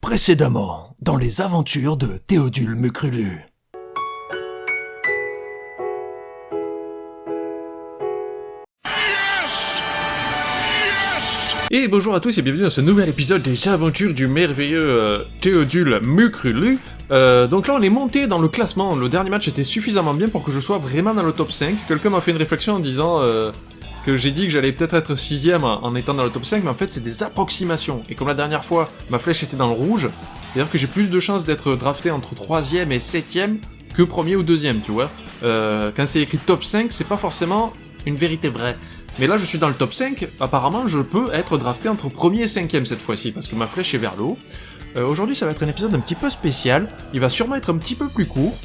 Précédemment, dans les aventures de Théodule Mucrulu. Et bonjour à tous et bienvenue dans ce nouvel épisode des aventures du merveilleux Théodule Mucrulu. Donc là on est monté dans le classement, le dernier match était suffisamment bien pour que je sois vraiment dans le top 5. Quelqu'un m'a fait une réflexion en disant que j'ai dit que j'allais peut-être être 6ème en étant dans le top 5, mais en fait c'est des approximations. Et comme la dernière fois ma flèche était dans le rouge, c'est-à-dire que j'ai plus de chances d'être drafté entre 3ème et 7ème que 1er ou 2ème, tu vois. Quand c'est écrit top 5, c'est pas forcément une vérité vraie. Mais là, je suis dans le top 5, apparemment, je peux être drafté entre 1er et 5ème cette fois-ci, parce que ma flèche est vers le haut. Aujourd'hui, ça va être un épisode un petit peu spécial, il va sûrement être un petit peu plus court,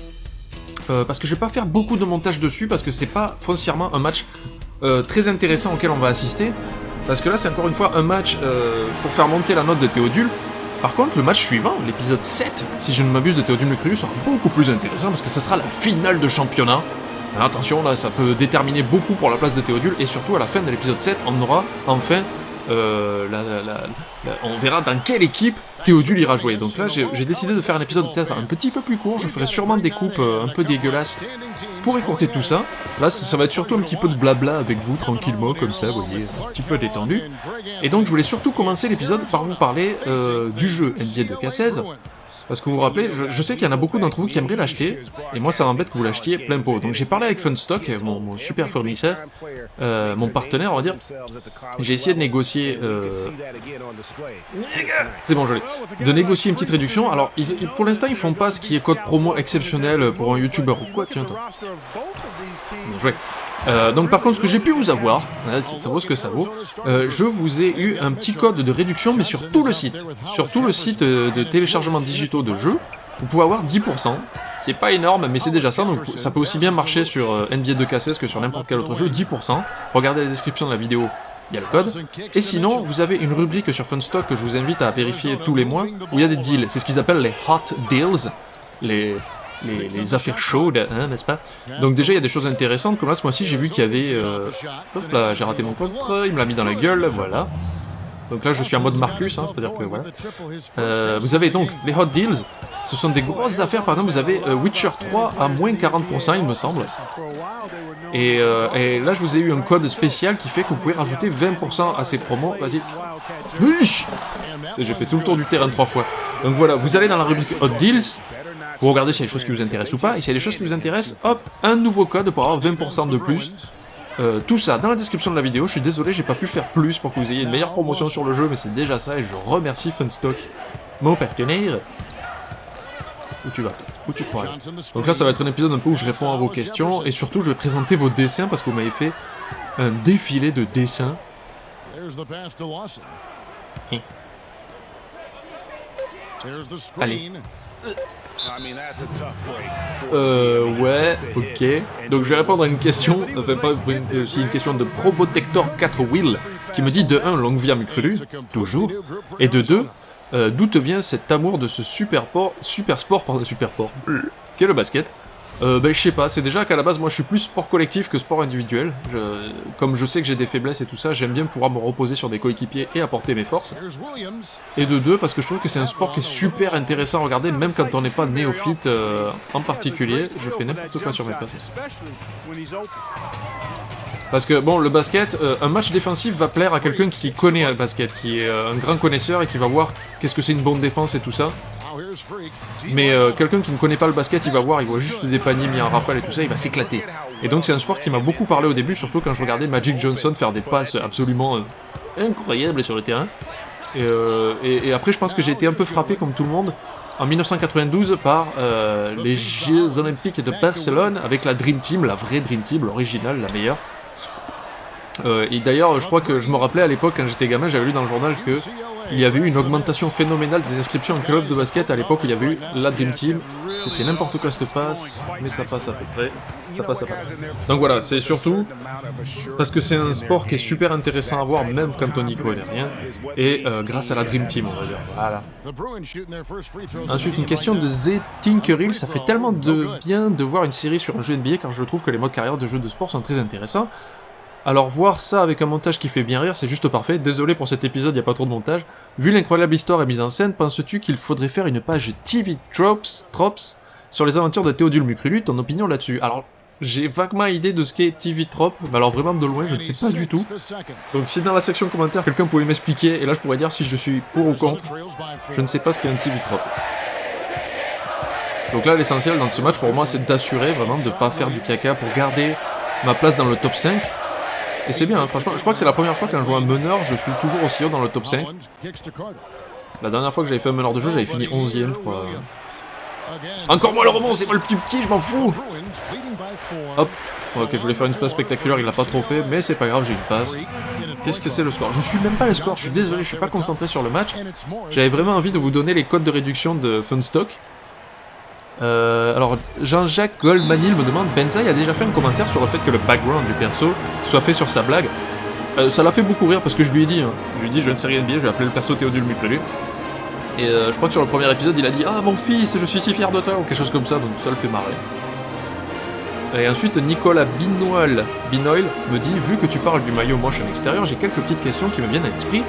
parce que je vais pas faire beaucoup de montage dessus, parce que c'est pas foncièrement un match très intéressant auquel on va assister, parce que là, c'est encore une fois un match pour faire monter la note de Théodule. Par contre, le match suivant, l'épisode 7, si je ne m'abuse de Théodule Mucrulu, sera beaucoup plus intéressant, parce que ça sera la finale de championnat. Alors attention, là, ça peut déterminer beaucoup pour la place de Théodule, et surtout à la fin de l'épisode 7, on aura enfin, on verra dans quelle équipe Théodule ira jouer. Donc là, j'ai décidé de faire un épisode peut-être un petit peu plus court, je ferai sûrement des coupes un peu dégueulasses pour écourter tout ça. Là, ça va être surtout un petit peu de blabla avec vous, tranquillement, comme ça, vous voyez, un petit peu détendu. Et donc, je voulais surtout commencer l'épisode par vous parler du jeu NBA 2K16, parce que vous vous rappelez, je sais qu'il y en a beaucoup d'entre vous qui aimeraient l'acheter, et moi ça m'embête que vous l'achetiez plein pot. Donc j'ai parlé avec Funstock, mon super fournisseur, mon partenaire on va dire, j'ai essayé de négocier... C'est bon, je l'ai. De négocier une petite réduction. Alors pour l'instant ils font pas ce qui est code promo exceptionnel pour un youtubeur ou quoi, tiens toi. Bien joué. Donc par contre ce que j'ai pu vous avoir, ça vaut ce que ça vaut, je vous ai eu un petit code de réduction mais sur tout le site. Sur tout le site de téléchargement digitaux de jeux, vous pouvez avoir 10%. C'est pas énorme mais c'est déjà ça, donc ça peut aussi bien marcher sur NBA 2K16 que sur n'importe quel autre jeu, 10%. Regardez la description de la vidéo, il y a le code. Et sinon, vous avez une rubrique sur Funstock que je vous invite à vérifier tous les mois, où il y a des deals, c'est ce qu'ils appellent les hot deals, les affaires chaudes, hein, n'est-ce pas? Donc déjà, il y a des choses intéressantes, comme là, ce mois-ci, j'ai vu qu'il y avait... Hop là, j'ai raté mon contre, il me l'a mis dans la gueule, voilà. Donc là, je suis en mode Marcus, hein, c'est-à-dire que voilà. Vous avez donc les hot deals, ce sont des grosses affaires, par exemple, vous avez Witcher 3 à moins 40%, il me semble. Et là, je vous ai eu un code spécial qui fait que vous pouvez rajouter 20% à ces promos. Vas-y. J'ai fait tout le tour du terrain 3 fois. Donc voilà, vous allez dans la rubrique hot deals, vous regardez s'il y a des choses qui vous intéressent ou pas, et s'il y a des choses qui vous intéressent, hop, un nouveau code pour avoir 20% de plus. Tout ça dans la description de la vidéo, je suis désolé, j'ai pas pu faire plus pour que vous ayez une meilleure promotion sur le jeu, mais c'est déjà ça, et je remercie Funstock, mon partenaire. Où tu vas? Où tu crois? Donc là, ça va être un épisode un peu où je réponds à vos questions, et surtout, je vais présenter vos dessins, parce que vous m'avez fait un défilé de dessins. Allez. Ouais, ok. Donc je vais répondre à une question, enfin pas aussi une question de Probotector 4 Will, qui me dit de 1, longue vie à Mucrulu, toujours, et de 2, d'où te vient cet amour de ce super sport, qu'est le basket? Ben je sais pas, c'est déjà qu'à la base moi je suis plus sport collectif que sport individuel, comme je sais que j'ai des faiblesses et tout ça, j'aime bien pouvoir me reposer sur des coéquipiers et apporter mes forces. Et de 2, parce que je trouve que c'est un sport qui est super intéressant à regarder, même quand on n'est pas néophyte en particulier, je fais n'importe quoi sur mes pattes. Parce que bon, le basket, un match défensif va plaire à quelqu'un qui connaît le basket, qui est un grand connaisseur et qui va voir qu'est-ce que c'est une bonne défense et tout ça. Mais quelqu'un qui ne connaît pas le basket, il voit juste des paniers mis en rafale et tout ça, il va s'éclater. Et donc c'est un sport qui m'a beaucoup parlé au début, surtout quand je regardais Magic Johnson faire des passes absolument incroyables sur le terrain. Et après je pense que j'ai été un peu frappé comme tout le monde en 1992 par les Jeux Olympiques de Barcelone avec la Dream Team, la vraie Dream Team, l'originale, la meilleure. Et d'ailleurs, je crois que je me rappelais à l'époque, quand j'étais gamin, j'avais lu dans le journal que il y avait eu une augmentation phénoménale des inscriptions en club de basket à l'époque où il y avait eu la Dream Team. C'était n'importe quoi cette passe, mais ça passe à peu près. Ça passe. Donc voilà, c'est surtout parce que c'est un sport qui est super intéressant à voir, même quand on n'y connaît rien, et grâce à la Dream Team, on va dire. Voilà. Ensuite, une question de Z Tinkeril, ça fait tellement de bien de voir une série sur un jeu NBA, car je trouve que les modes carrière de jeux de sport sont très intéressants. Alors voir ça avec un montage qui fait bien rire, c'est juste parfait. Désolé pour cet épisode, il n'y a pas trop de montage. Vu l'incroyable histoire et mise en scène, penses-tu qu'il faudrait faire une page TV Tropes sur les aventures de Théodule Mucrulu? Ton opinion là-dessus? Alors, j'ai vaguement idée de ce qu'est TV Trope, mais alors vraiment de loin, je ne sais pas du tout. Donc si dans la section commentaires, quelqu'un pouvait m'expliquer, et là je pourrais dire si je suis pour ou contre, je ne sais pas ce qu'est un TV Trope. Donc là, l'essentiel dans ce match, pour moi, c'est d'assurer vraiment de ne pas faire du caca pour garder ma place dans le top 5. Et c'est bien, hein, franchement, je crois que c'est la première fois qu'en jouant un meneur, je suis toujours aussi haut dans le top 5. La dernière fois que j'avais fait un meneur de jeu, j'avais fini 11ème, je crois. Encore moi le rebond, c'est moi le plus petit, je m'en fous. Hop, ok, je voulais faire une passe spectaculaire, il l'a pas trop fait, mais c'est pas grave, j'ai une passe. Qu'est-ce que c'est le score? Je suis même pas le score, je suis désolé, je suis pas concentré sur le match. J'avais vraiment envie de vous donner les codes de réduction de Funstock. Alors, Jean-Jacques Goldmanil me demande, Benzaï a déjà fait un commentaire sur le fait que le background du perso soit fait sur sa blague. Ça l'a fait beaucoup rire parce que je lui ai dit, je lui ai dit, je viens de série NBA, je vais appeler le perso Théodule Mucrulu. Et je crois que sur le premier épisode, il a dit « Ah, mon fils, je suis si fier de toi » ou quelque chose comme ça, donc ça le fait marrer. Et ensuite, Nicolas Binoil me dit « Vu que tu parles du maillot moche en extérieur, j'ai quelques petites questions qui me viennent à l'esprit.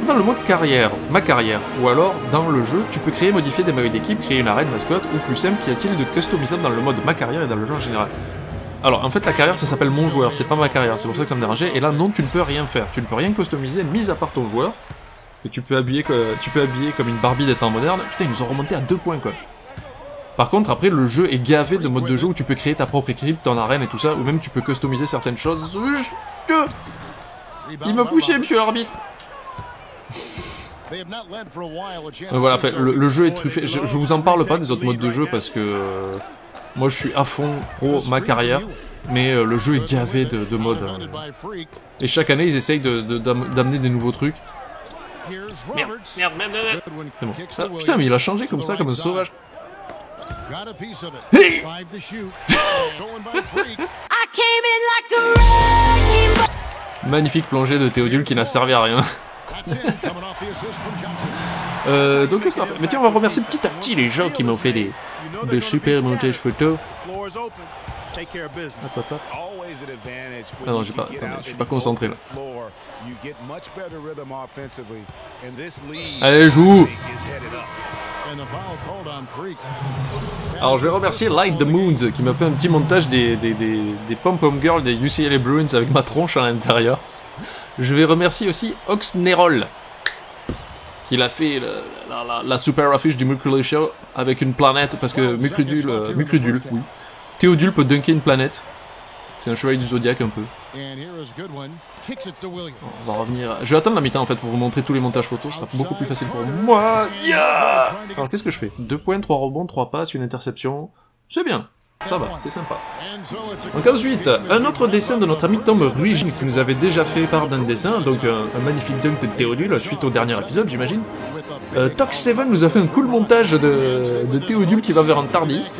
Dans le mode carrière, ma carrière, ou alors dans le jeu, tu peux créer et modifier des maillots d'équipe, créer une arène mascotte, ou plus simple, qu'y a-t-il de customisable dans le mode ma carrière et dans le jeu en général ?» Alors, en fait, la carrière, ça s'appelle mon joueur, c'est pas ma carrière, c'est pour ça que ça me dérangeait. Et là, non, tu ne peux rien faire, tu ne peux rien customiser, mis à part ton joueur. Que tu peux habiller comme une Barbie des temps modernes. Putain, ils nous ont remonté à 2 points, quoi. Par contre, après, le jeu est gavé de modes de jeu où tu peux créer ta propre équipe, ton arène et tout ça, ou même tu peux customiser certaines choses. Il m'a poussé, monsieur l'arbitre. Voilà, fait, le jeu est truffé. Je vous en parle pas des autres modes de jeu parce que moi je suis à fond pro ma carrière, mais le jeu est gavé de modes. Et chaque année, ils essayent d'amener des nouveaux trucs. Merde. C'est bon. Ah, putain, mais il a changé comme ça, comme un sauvage. Hey. Magnifique plongée de Théodule qui n'a servi à rien. Donc qu'est-ce qu'on va faire? Mais tiens, on va remercier petit à petit les gens qui m'ont fait des super montages photos. Hop. Ah non, attendez, je suis pas concentré là. Allez, joue! Alors je vais remercier Light the Moons qui m'a fait un petit montage des Pom-Pom Girls des UCLA Bruins avec ma tronche à l'intérieur. Je vais remercier aussi Oxnerol qui a fait la super affiche du Mucrulu Show avec une planète parce que Mucrudule, oui. Théodule peut dunker une planète. C'est un chevalier du Zodiac un peu. On va revenir. Je vais attendre la mi-temps en fait pour vous montrer tous les montages photos, ce sera beaucoup plus facile pour moi. Yeah. Alors qu'est-ce que je fais? 2 points, 3 rebonds, 3 passes, une interception. C'est bien. Ça va, c'est sympa. Donc ensuite, un autre dessin de notre ami Tom Ruijin qui nous avait déjà fait part d'un dessin, donc un magnifique dunk de Théodule suite au dernier épisode, j'imagine. Tox7 nous a fait un cool montage de Théodule qui va vers un Tardis.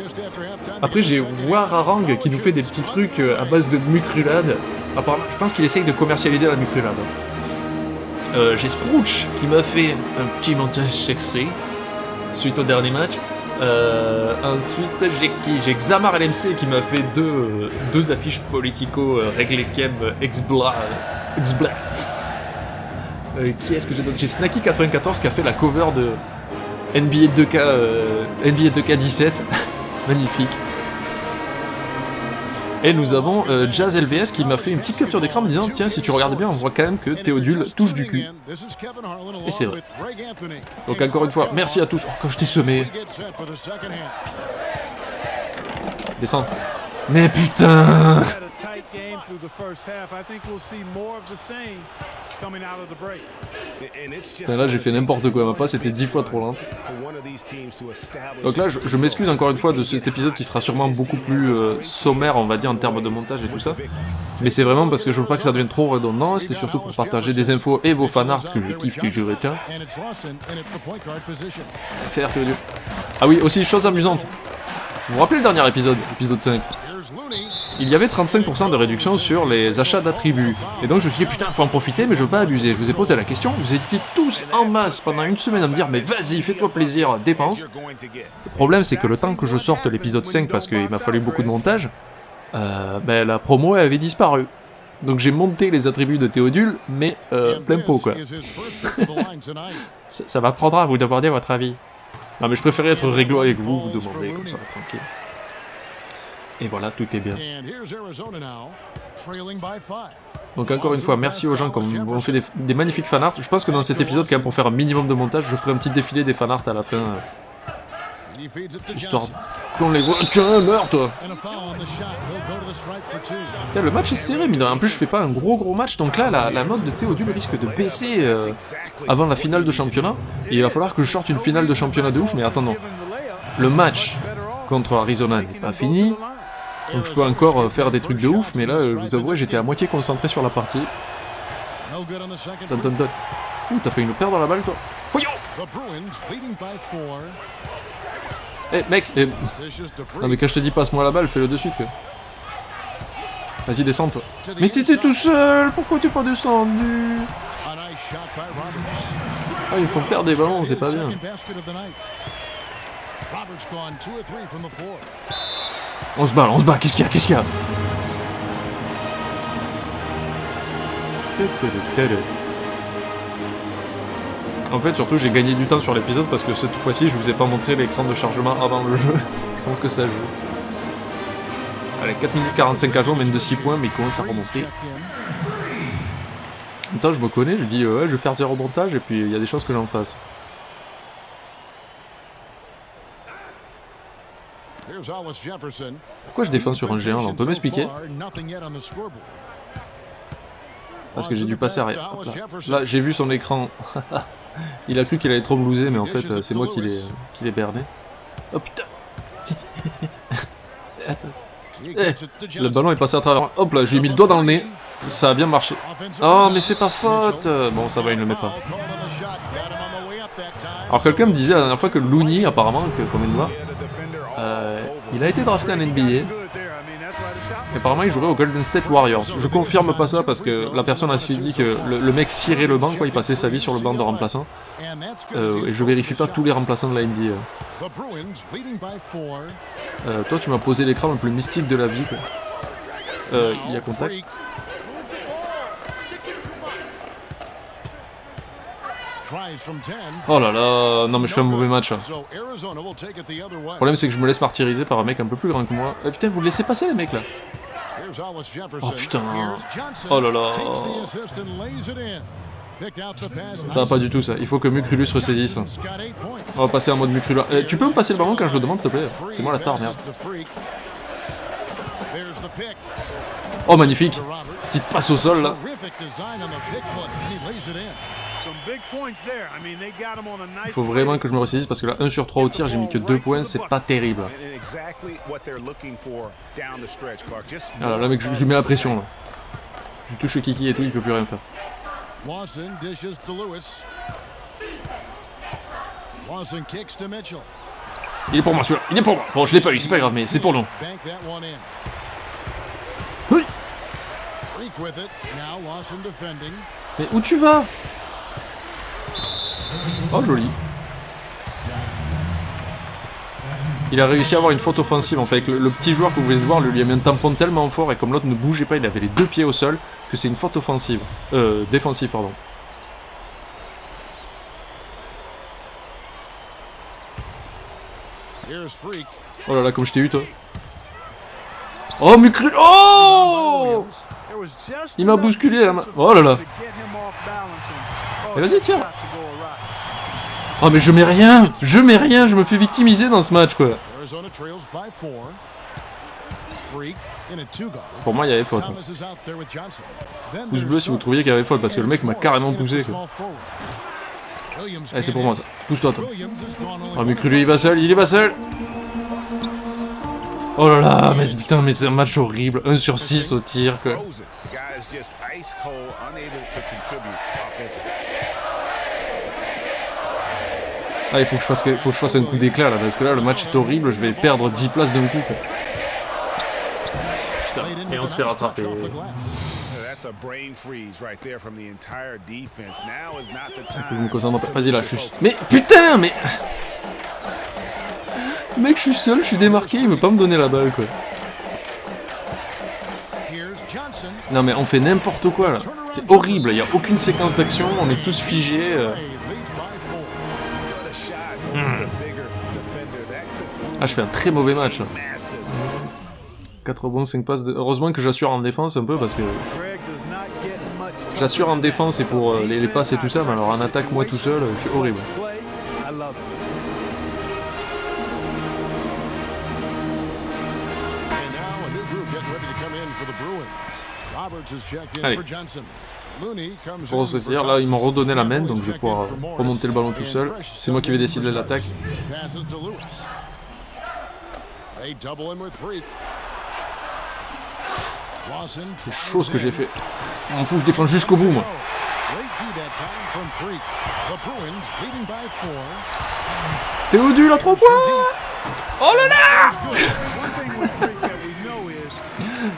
Après j'ai Wararang qui nous fait des petits trucs à base de mucrulade. Apparemment, je pense qu'il essaye de commercialiser la mucrulade. J'ai Sprouch qui m'a fait un petit montage sexy suite au dernier match. Ensuite, j'ai Xamar LMC qui m'a fait deux affiches politico Reglekem Xbla. Qui est-ce que j'ai d'autre? J'ai Snacky94 qui a fait la cover de NBA 2K17. Magnifique. Et nous avons Jazz LVS qui m'a fait une petite capture d'écran en me disant tiens, si tu regardes bien, on voit quand même que Théodule touche du cul. Et c'est vrai. Donc encore une fois, merci à tous. Oh, quand je t'ai semé. Descendre. Mais putain. Putain, là j'ai fait n'importe quoi, ma passe était 10 fois trop lente. Donc là je m'excuse encore une fois de cet épisode qui sera sûrement beaucoup plus sommaire on va dire en termes de montage et tout ça. Mais c'est vraiment parce que je veux pas que ça devienne trop redondant, c'était surtout pour partager des infos et vos fanarts que je kiffe, que je retiens. Accélère Théodule. Ah oui, aussi chose amusante. Vous vous rappelez le dernier épisode, épisode 5? Il y avait 35% de réduction sur les achats d'attributs. Et donc je me suis dit putain faut en profiter mais je veux pas abuser. Je vous ai posé la question, vous étiez tous en masse pendant une semaine à me dire mais vas-y fais-toi plaisir, dépense. Le problème c'est que le temps que je sorte l'épisode 5 parce qu'il m'a fallu beaucoup de montage, la promo avait disparu. Donc j'ai monté les attributs de Théodule, mais plein pot quoi. Ça m'apprendra à vous demander votre avis. Non mais je préférais être réglo avec vous, vous demandez, comme ça, tranquille. Et voilà, tout est bien. Donc encore une fois, merci aux gens qui ont fait des magnifiques fanarts. Je pense que dans cet épisode, quand même, pour faire un minimum de montage, je ferai un petit défilé des fanarts à la fin. Histoire qu'on les voit. Tiens, meurs toi! Putain, le match est serré, mais en plus je fais pas un gros match, donc là la note de Théodule risque de baisser avant la finale de championnat. Et il va falloir que je sorte une finale de championnat de ouf, mais attends, le match contre Arizona n'est pas fini. Donc je peux encore faire des trucs de ouf, mais là, je vous avouerai, j'étais à moitié concentré sur la partie. Ouh, t'as failli nous perdre la balle, toi. Voyons! Eh, mec, non mais quand je te dis passe-moi la balle, fais-le de suite, quoi. Vas-y, descends, toi. Mais t'étais tout seul, pourquoi t'es pas descendu? Ah, ils font perdre des ballons, c'est pas bien. On se bat, qu'est-ce qu'il y a, En fait, surtout, j'ai gagné du temps sur l'épisode parce que cette fois-ci, je vous ai pas montré l'écran de chargement avant le jeu. Je pense que ça joue. Allez, 4 minutes 45 à jouer, on mène de 6 points, mais il commence à remonter. En même temps, je me connais, je dis, ouais, je vais faire des remontages, et puis il y a des choses que j'en fasse. Pourquoi je défends sur un géant là? On peut m'expliquer? Parce que j'ai dû passer arrière. Là, j'ai vu son écran. Il a cru qu'il allait trop me loser, mais en fait, c'est moi qui l'ai berné. Oh putain! Le ballon est passé à travers. Hop là, je lui ai mis le doigt dans le nez. Ça a bien marché. Oh, mais fais pas faute! Bon, ça va, il ne le met pas. Alors, quelqu'un me disait la dernière fois que Looney, apparemment, comme il voit, il a été drafté en NBA. Et apparemment, il jouerait aux Golden State Warriors. Je confirme pas ça parce que la personne a dit que le mec cirait le banc, quoi, il passait sa vie sur le banc de remplaçant. Et je vérifie pas tous les remplaçants de la NBA. Toi, tu m'as posé l'écran le plus mystique de la vie, quoi. Il y a contact. Oh là là, non mais je fais un mauvais match. Le problème c'est que je me laisse martyriser par un mec un peu plus grand que moi. Putain, vous le laissez passer les mecs là. Oh putain. Oh là là. Ça va pas du tout ça, il faut que Mucrulus ressaisisse. On va passer en mode Mucrulus. Tu peux me passer le ballon quand je le demande s'il te plaît? C'est moi la star, merde. Oh magnifique. Petite passe au sol là. Il faut vraiment que je me ressaisisse parce que là 1 sur 3 au tir, j'ai mis que 2 points, c'est pas terrible. Alors là mec, je lui mets la pression là. Je lui touche le kiki et tout, il peut plus rien faire. Il est pour moi celui-là, il est pour moi. Bon, je l'ai pas eu, c'est pas grave, mais c'est pour nous. Oui. Mais où tu vas? Oh joli. Il a réussi à avoir une faute offensive en fait. Avec le petit joueur que vous venez de voir, lui a mis un tampon tellement fort et comme l'autre ne bougeait pas, il avait les 2 pieds au sol, que c'est une faute offensive. Défensive, pardon. Oh là là, comme je t'ai eu toi. Oh Mucrul. Oh! Il m'a bousculé la main. Oh là là. Et vas-y, tiens. Oh mais je mets rien, je me fais victimiser dans ce match quoi. Pour moi il y avait faute. Pouce bleu si vous trouviez qu'il y avait faute parce que le mec m'a carrément poussé quoi. Allez c'est pour moi ça, pousse-toi toi. Oh mais Mucrulu il va seul, il va seul. Oh là là, mais putain mais c'est un match horrible, 1 sur 6 au tir quoi. Ah, il faut que je fasse un coup d'éclat là, parce que là le match est horrible, je vais perdre 10 places d'un coup quoi. Putain, et on se fait rattraper. Il faut que je me concentre. Vas-y là, je suis... Mais putain, mais... Mec, je suis seul, je suis démarqué, il veut pas me donner la balle quoi. Non mais on fait n'importe quoi là. C'est horrible, il n'y a aucune séquence d'action, on est tous figés. Ah, je fais un très mauvais match. 4 rebonds, 5 passes. Heureusement que j'assure en défense un peu parce que... J'assure en défense et pour les passes et tout ça, mais alors en attaque, moi tout seul, je suis horrible. Allez. Pour se dire, là ils m'ont redonné la main, donc je vais pouvoir remonter le ballon tout seul. C'est moi qui vais décider de l'attaque. C'est chaud ce que j'ai fait. On fout, je défends jusqu'au bout moi. Théodule à 3 points. Oh là là.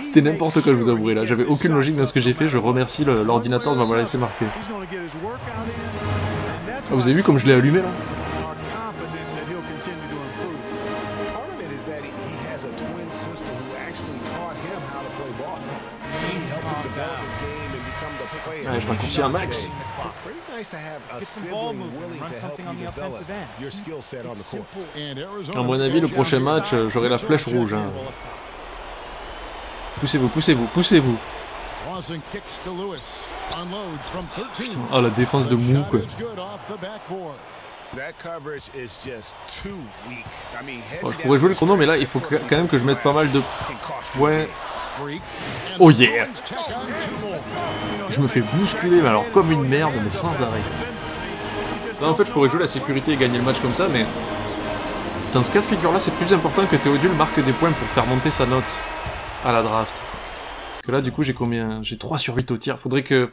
C'était n'importe quoi, je vous avouerai là. J'avais aucune logique dans ce que j'ai fait. Je remercie l'ordinateur de m'avoir laissé marquer. Ah, vous avez vu comme je l'ai allumé là? Ouais, je raccourcis un max. À mon avis, le prochain match, j'aurai la flèche rouge. Hein. Poussez-vous, poussez-vous, poussez-vous. Putain, oh la défense de Mou quoi. Bon, je pourrais jouer le chrono, mais là il faut quand même que je mette pas mal de points. Oh yeah! Je me fais bousculer, mais alors comme une merde, mais sans arrêt. Là en fait je pourrais jouer la sécurité et gagner le match comme ça, mais dans ce cas de figure là c'est plus important que Théodule marque des points pour faire monter sa note à la draft. Parce que là du coup j'ai combien? J'ai 3 sur 8 au tir, faudrait que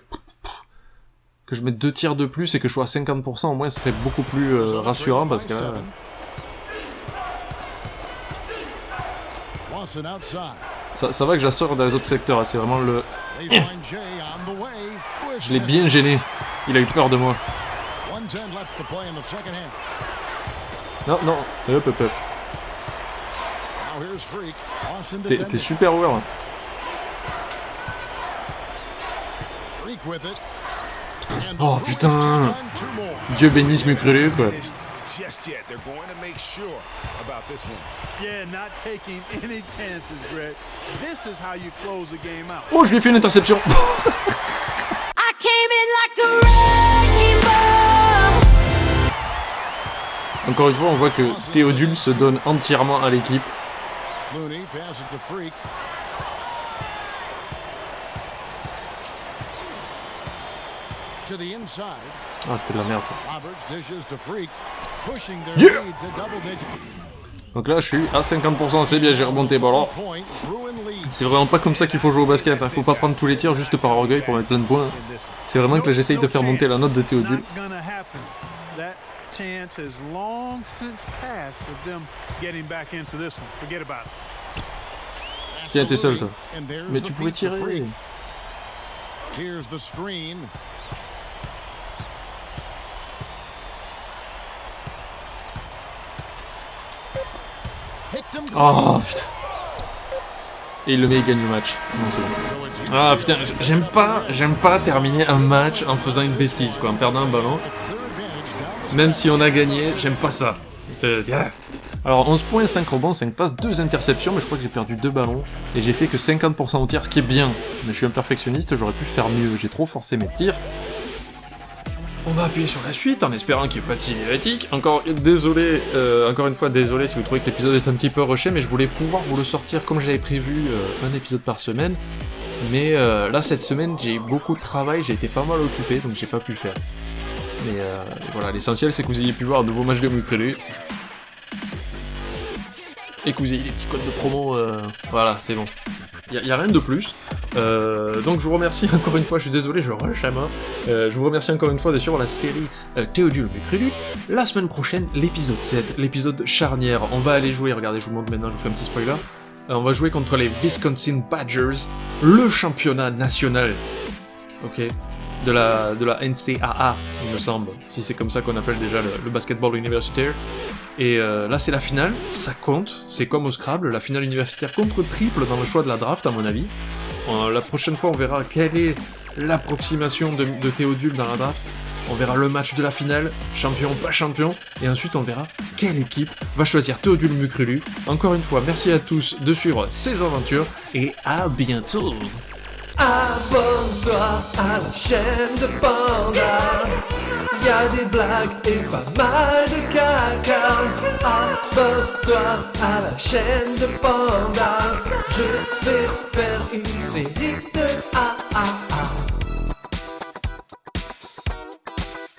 je mette 2 tirs de plus et que je sois à 50%, au moins ce serait beaucoup plus rassurant parce que là... Ça va que j'assure dans les autres secteurs, hein, c'est vraiment le... Je l'ai bien gêné, il a eu peur de moi. Non, non, hop, hop, hop. T'es super ouvert. Oh putain! Dieu bénisse Mukrulu quoi. Oh, je lui ai fait une interception. Encore une fois, on voit que Théodule se donne entièrement à l'équipe. Ah, c'était de la merde. Yeah! Donc là, je suis à 50%, c'est bien, j'ai remonté ballon. C'est vraiment pas comme ça qu'il faut jouer au basket, hein. Faut pas prendre tous les tirs juste par orgueil pour mettre plein de points. C'est vraiment que là, j'essaye de faire monter la note de Théodule. Tiens, t'es seul, toi. Mais tu pouvais tirer. Oh putain. Et il le met, il gagne le match. Non, c'est bon. Ah putain, j'aime pas terminer un match en faisant une bêtise, quoi, en perdant un ballon. Même si on a gagné, j'aime pas ça. Alors 11 points, 5 rebonds, 5 passes, 2 interceptions, mais je crois que j'ai perdu 2 ballons. Et j'ai fait que 50% au tir, ce qui est bien. Mais je suis un perfectionniste, j'aurais pu faire mieux. J'ai trop forcé mes tirs. On va appuyer sur la suite en espérant qu'il n'y ait pas de cinématique. Encore une fois, désolé si vous trouvez que l'épisode est un petit peu rushé, mais je voulais pouvoir vous le sortir comme j'avais prévu, un épisode par semaine. Mais là, cette semaine, j'ai eu beaucoup de travail, j'ai été pas mal occupé, donc j'ai pas pu le faire. Mais voilà, l'essentiel c'est que vous ayez pu voir un nouveau match de Mukrulu. Et que vous ayez les petits codes de promo, voilà, c'est bon. Y a rien de plus. Donc je vous remercie encore une fois, je suis désolé, je rush à main. Je vous remercie encore une fois de suivre la série Théodule Mukrulu. La semaine prochaine, l'épisode 7, l'épisode charnière. On va aller jouer, regardez, je vous montre maintenant, je vous fais un petit spoiler. On va jouer contre les Wisconsin Badgers, le championnat national. Ok, de la NCAA, il me semble, si c'est comme ça qu'on appelle déjà le basketball universitaire. Et là c'est la finale, ça compte, c'est comme au Scrabble, la finale universitaire contre triple dans le choix de la draft à mon avis. La prochaine fois, on verra quelle est l'approximation de Théodule dans la draft. On verra le match de la finale, champion, pas champion, et ensuite on verra quelle équipe va choisir Théodule Mukrulu. Encore une fois, merci à tous de suivre ces aventures, et à bientôt. Abonne-toi à la chaîne de Panda. Y a des blagues et pas mal de caca. Abonne-toi à la chaîne de Panda. Je vais faire une série de